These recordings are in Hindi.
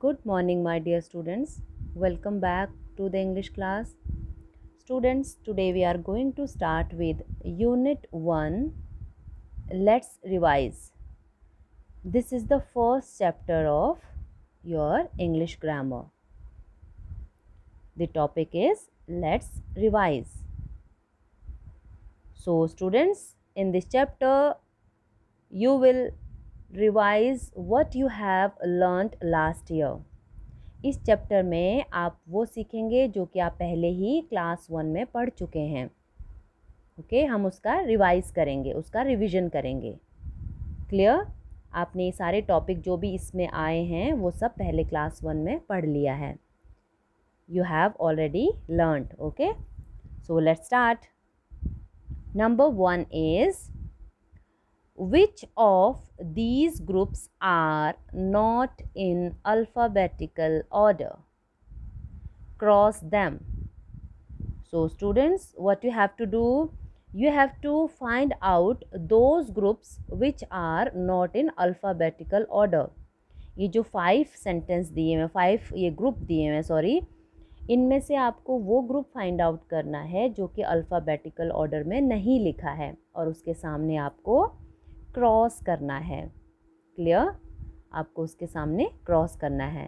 Good morning, my dear students. Welcome back to the English class. Students, today we are going to start with Unit 1. Let's revise. This is the first chapter of your English grammar. The topic is Let's revise. So, students, in this chapter, you will revise what you have learnt last year. इस चैप्टर में आप वो सीखेंगे जो कि आप पहले ही क्लास 1 में पढ़ चुके हैं। ओके, हम उसका रिवाइज करेंगे, उसका रिवीजन करेंगे। क्लियर? आपने ये सारे टॉपिक जो भी इसमें आए हैं वो सब पहले क्लास 1 में पढ़ लिया है। You have already learned. Okay, so let's start. Number 1 is Which of these groups are not in alphabetical order? Cross them. So students, what you have to do, you have to find out those groups which are not in alphabetical order. ये जो 5 सेंटेंस दिए हैं, 5 ये ग्रुप दिए हैं, सॉरी, इनमें से आपको वो ग्रुप फाइंड आउट करना है जो कि अल्फ़ाबेटिकल ऑर्डर में नहीं लिखा है और उसके सामने आपको क्रॉस करना है। क्लियर? आपको उसके सामने क्रॉस करना है।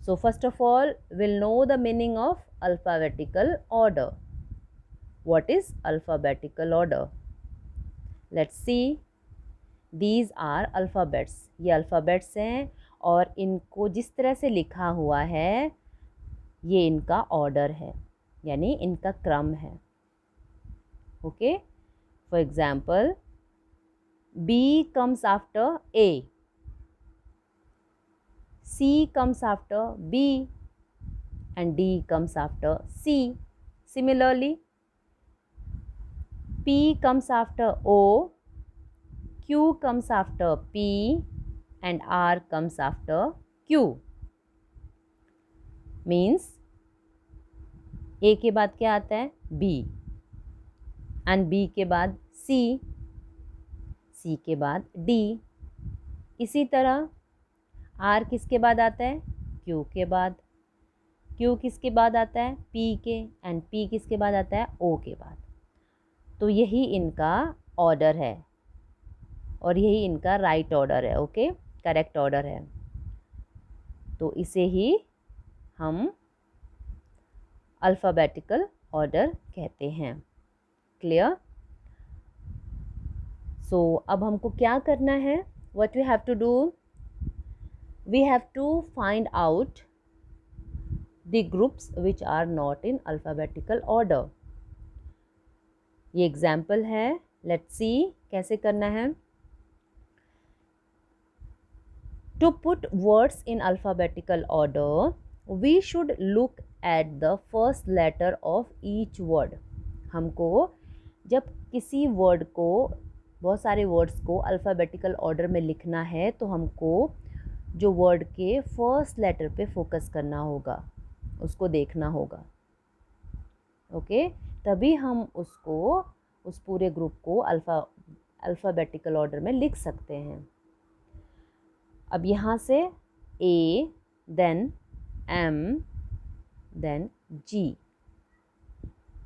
So first of all will know the meaning of alphabetical order. What is alphabetical order? Let's see. These are alphabets. ये अल्फ़ाबेट्स हैं और इनको जिस तरह से लिखा हुआ है ये इनका ऑर्डर है, यानी इनका क्रम है। Okay, for example B comes after A, C comes after B, and D comes after C. Similarly, P comes after O, Q comes after P, and R comes after Q. Means A के बाद क्या आता है? B, and B के बाद C, C के बाद D। इसी तरह R किसके बाद आता है? Q के बाद। Q किसके बाद आता है? P के। एंड P किसके बाद आता है? O के बाद। तो यही इनका ऑर्डर है और यही इनका राइट ऑर्डर है। ओके, करेक्ट ऑर्डर है। तो इसे ही हम अल्फ़ाबेटिकल ऑर्डर कहते हैं। क्लियर? सो अब हमको क्या करना है? What we have to do, we have to find out the groups which are not in alphabetical order. ये एग्जाम्पल है, लेट्स सी कैसे करना है। To put words in alphabetical order we should look at the first letter of each word. हमको जब किसी वर्ड को, बहुत सारे वर्ड्स को अल्फ़ाबेटिकल ऑर्डर में लिखना है तो हमको जो वर्ड के फर्स्ट लेटर पे फोकस करना होगा, उसको देखना होगा। ओके, तभी हम उसको, उस पूरे ग्रुप को अल्फ़ाबेटिकल ऑर्डर में लिख सकते हैं। अब यहाँ से A, then M, then G,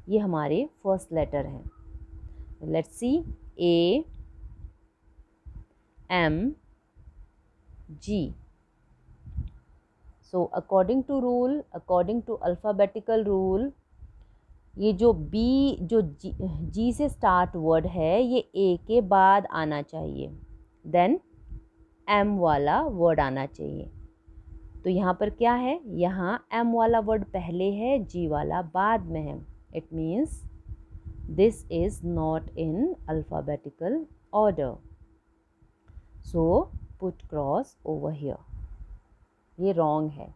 ये हमारे फर्स्ट लेटर हैं। Let's see, A, M, G. So according to rule, according to alphabetical rule, ये जो B, जो G से स्टार्ट वर्ड है ये A के बाद आना चाहिए, देन M वाला वर्ड आना चाहिए। तो यहाँ पर क्या है? यहाँ M वाला वर्ड पहले है, G वाला बाद में है। It means this is not in alphabetical order, so put cross over here. ये wrong है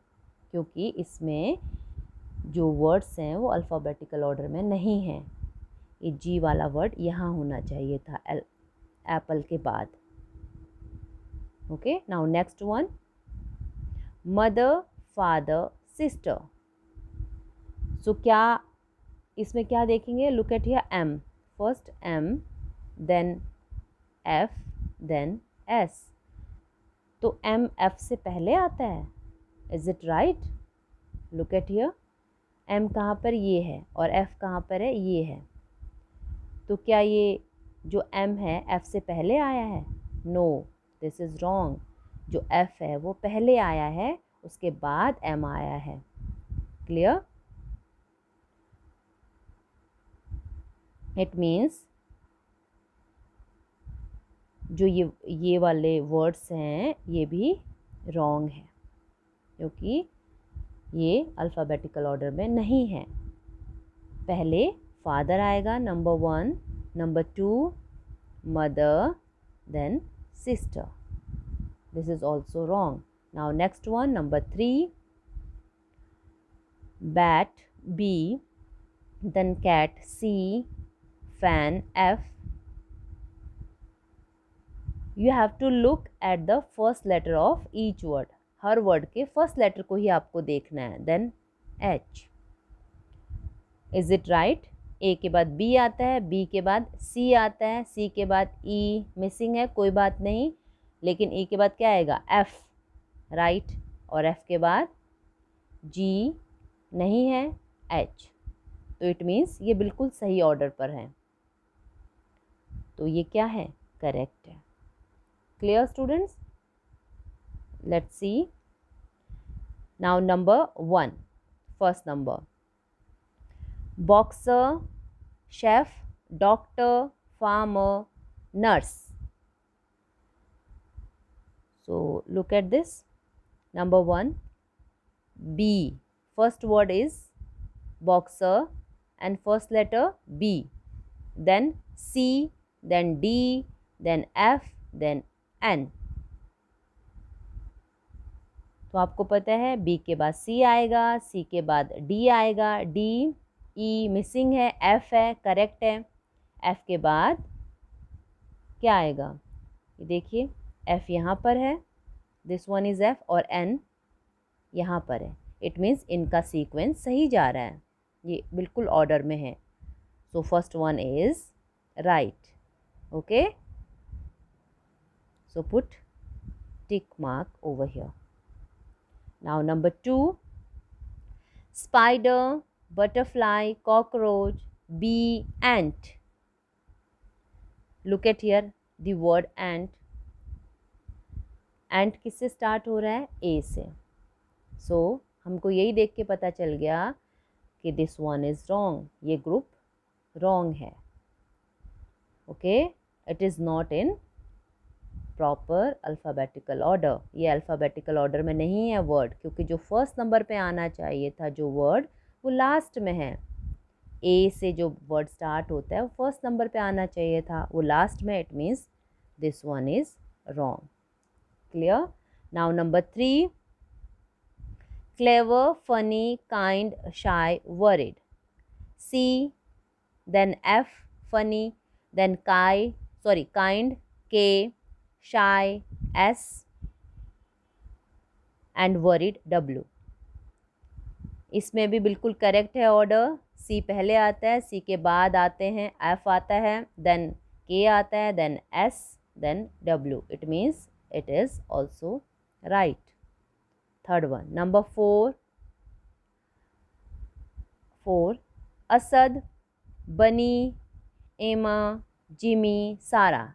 क्योंकि इसमें जो वर्ड्स हैं वो अल्फ़ाबेटिकल ऑर्डर में नहीं हैं। ये G वाला वर्ड यहाँ होना चाहिए था एप्पल के बाद। Okay, now next one, mother, father, sister. So क्या इसमें क्या देखेंगे? Look at here, M, first M, then F, then S। तो M F से पहले आता है? Is it right? Look at here, M कहाँ पर, ये है, और F कहाँ पर है, ये है। तो क्या ये जो M है F से पहले आया है? No, this is wrong. जो F है वो पहले आया है, उसके बाद M आया है। क्लियर? इट मीन्स जो ये वाले वर्ड्स हैं ये भी रॉन्ग है, क्योंकि ये अल्फ़ाबेटिकल ऑर्डर में नहीं है। पहले फादर आएगा, number 1, number 2 mother, then sister. This is also wrong. Now next one, number 3, bat B, then cat C, fan F. You have to look at the first letter of each word. Her word के फर्स्ट लेटर को ही आपको देखना है. Then H. Is it right? A के बाद B आता है, B के बाद C आता है, C के बाद E मिसिंग है, कोई बात नहीं, लेकिन E के बाद क्या आएगा? F, राइट, और F के बाद G नहीं है, H. तो इट मीन्स ये बिल्कुल सही ऑर्डर पर है, तो ये क्या है? करेक्ट है. Clear students? Let's see. Now number 1, first number, boxer, chef, doctor, farmer, nurse. So look at this. Number 1, B. First word is boxer and first letter B. Then C, then D, then F, then N. तो आपको पता है B के बाद C आएगा, C के बाद D आएगा, D, E मिसिंग है, F है, करेक्ट है. F के बाद क्या आएगा? ये देखिए, F यहाँ पर है, दिस वन इज़ F, और N यहाँ पर है. इट मीन्स इनका सीक्वेंस सही जा रहा है, ये बिल्कुल ऑर्डर में है. So first one is right. Okay, so put tick mark over here. Now number 2, spider, butterfly, cockroach, bee, ant. Look at here the word ant. Ant किससे स्टार्ट हो रहा है? ए से. सो हमको यही देख के पता चल गया कि दिस वन इज़ रॉन्ग, ये ग्रुप रॉन्ग है. Okay, it is not in proper alphabetical order. ये अल्फ़ाबेटिकल ऑर्डर में नहीं है वर्ड, क्योंकि जो फर्स्ट नंबर पे आना चाहिए था जो वर्ड, वो लास्ट में है. ए से जो वर्ड स्टार्ट होता है वो फर्स्ट नंबर पे आना चाहिए था, वो लास्ट में. It means this one is wrong. Clear? Now number 3, clever, funny, kind, shy, worried. C, then F, funny, then kind, K, shy, S, and worried, W. इसमें भी बिल्कुल करेक्ट है ऑर्डर. C पहले आता है, C के बाद आते हैं F आता है, then K आता है, then S, then W. It means it is also right. Third one, number 4, Asad, बनी, एमा, जिमी, सारा.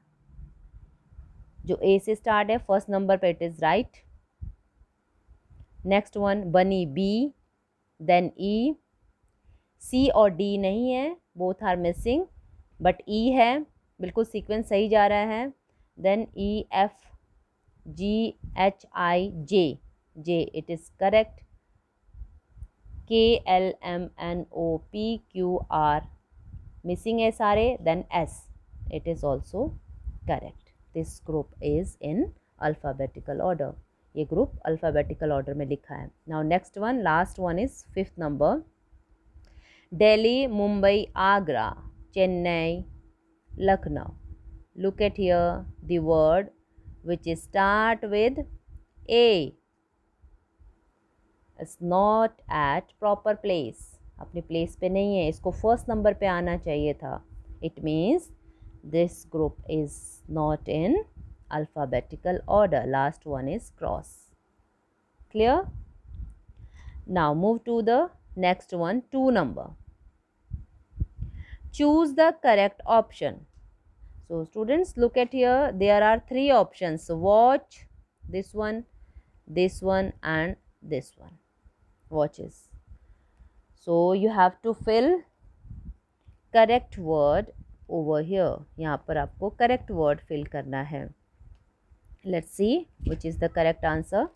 जो ए से स्टार्ट है फर्स्ट नंबर पे, it is right. Next one, bunny, B, then E. C और डी नहीं है, both are missing, but E है, बिल्कुल सीक्वेंस सही जा रहा है. Then E, F, G, H, I, J. J, it is correct. K, L, M, N, O, P, Q, R missing है सारे. Then S, it is also correct. This group is in alphabetical order. ये group alphabetical order में लिखा है. Now next one, last one is 5th number. Delhi, Mumbai, Agra, Chennai, Lucknow. Look at here the word which start with A. Is not at proper place. अपने प्लेस पे नहीं है, इसको फर्स्ट नंबर पे आना चाहिए था. It means this group is not in alphabetical order. Last one is cross. Clear? Now move to the next one, 2 number. Choose the correct option. So students, look at here, there are 3 options: watch, this one, and this one, watches. So you have to fill correct word over here. यहाँ पर आपको correct word fill करना है. Let's see which is the correct answer.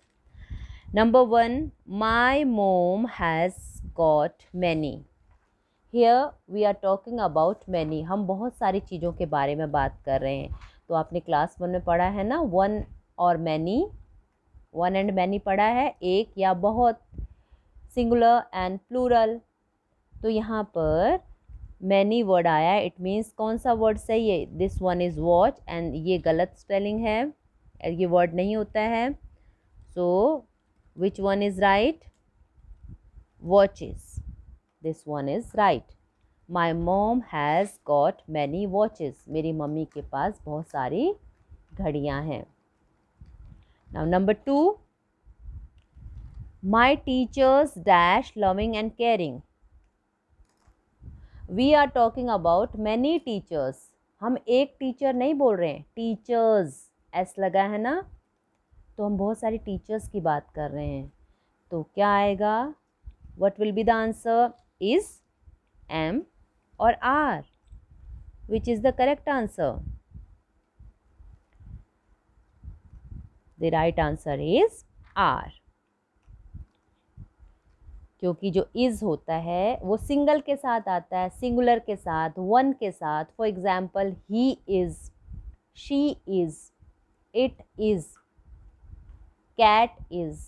Number 1, my mom has got many. Here we are talking about many. हम बहुत सारी चीज़ों के बारे में बात कर रहे हैं. तो आपने क्लास 1 में पढ़ा है ना, वन और मैनी, वन एंड मैनी पढ़ा है, एक या बहुत, सिंगुलर एंड प्लूरल. तो यहाँ पर मैनी वर्ड आया है, इट मीन्स कौन सा वर्ड सही है? This one is watch, and ये गलत स्पेलिंग है, ये वर्ड नहीं होता है. So which one is right? Watches. This one is right. My mom has got many watches. मेरी मम्मी के पास बहुत सारी घड़ियाँ हैं. Now number 2, my teachers dash loving and caring. We are talking about many teachers. हम एक टीचर नहीं बोल रहे हैं, टीचर्स, एस लगा है ना, तो हम बहुत सारी टीचर्स की बात कर रहे हैं. तो क्या आएगा? What will be the answer? Is, M और R? Which is the correct answer? The right answer is R. क्योंकि जो इज़ होता है वो सिंगल के साथ आता है, सिंगुलर के साथ, वन के साथ. For example, he is, she is, it is, cat is,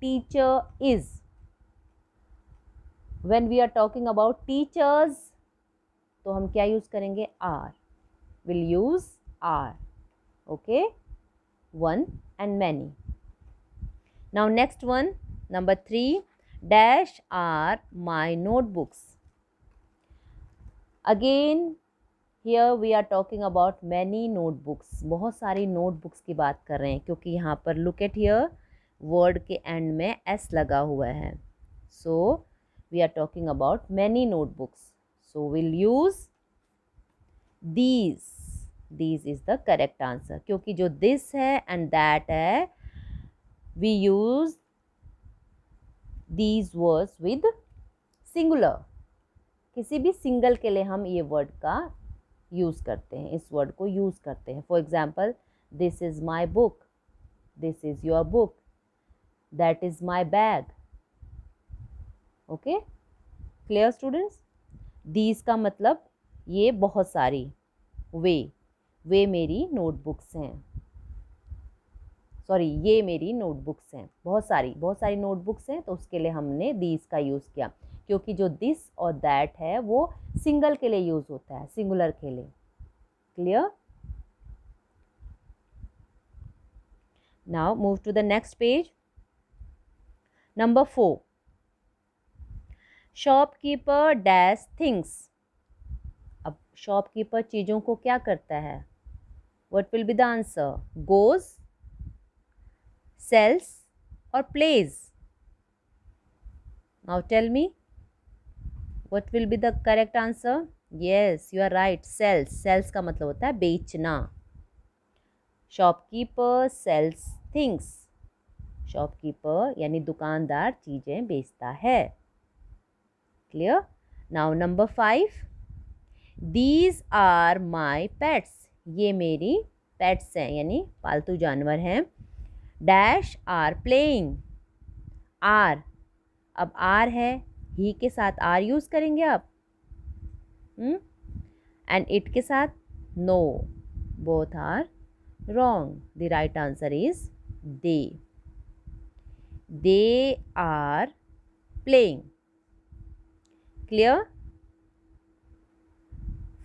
teacher is. When we are talking about teachers, तो हम क्या यूज़ करेंगे? Are. Will use are. Okay, one and many. Now next one, number 3, dash are my notebooks. Again here we are talking about many notebooks. बहुत सारी notebooks की बात कर रहे हैं, क्योंकि यहाँ पर look at here, word के end में s लगा हुआ है. So we are talking about many notebooks. So we'll use these. These is the correct answer. क्योंकि जो this है and that है, we use these words with singular. किसी भी सिंगल के लिए हम ये वर्ड का यूज़ करते हैं, इस वर्ड को यूज़ करते हैं. For example, this is my book, this is your book, that is my bag. Okay, clear students? These का मतलब ये बहुत सारी, वे मेरी नोटबुक्स हैं. सॉरी, ये मेरी नोटबुक्स हैं. बहुत सारी नोटबुक्स हैं, तो उसके लिए हमने दीज का यूज़ किया. क्योंकि जो दिस और दैट है वो सिंगल के लिए यूज़ होता है, सिंगुलर के लिए. Clear? Now move to the next page. Number 4, shopkeeper dash things. अब शॉपकीपर चीज़ों को क्या करता है? What will be the answer? Goes, sells or plays? Now tell me, what will be the correct answer? Yes, you are right, sells. Sells का मतलब होता है बेचना. Shopkeeper sells things. Shopkeeper यानी दुकानदार चीज़ें बेचता है. Clear? Now number 5, these are my pets. ये मेरी pets हैं, यानी पालतू जानवर हैं. Dash are playing. आर, अब आर है, ही के साथ आर यूज़ करेंगे आप, एंड इट के साथ no. Both are wrong. The right answer is they. They are playing. Clear?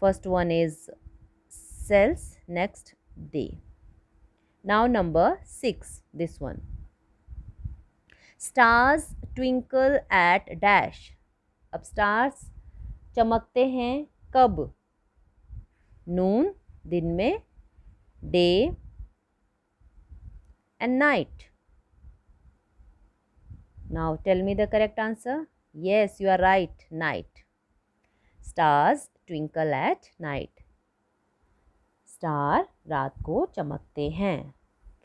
First one is sells, next they. Now number 6, this one. Stars twinkle at dash. अब stars चमकते हैं कब? नून, दिन में, day and night. Now tell me the correct answer. Yes, you are right. Night. Stars twinkle at night. Star रात को चमकते हैं.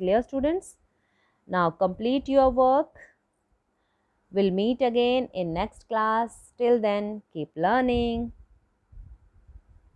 Clear students? Now complete your work. We'll meet again in next class. Till then, keep learning.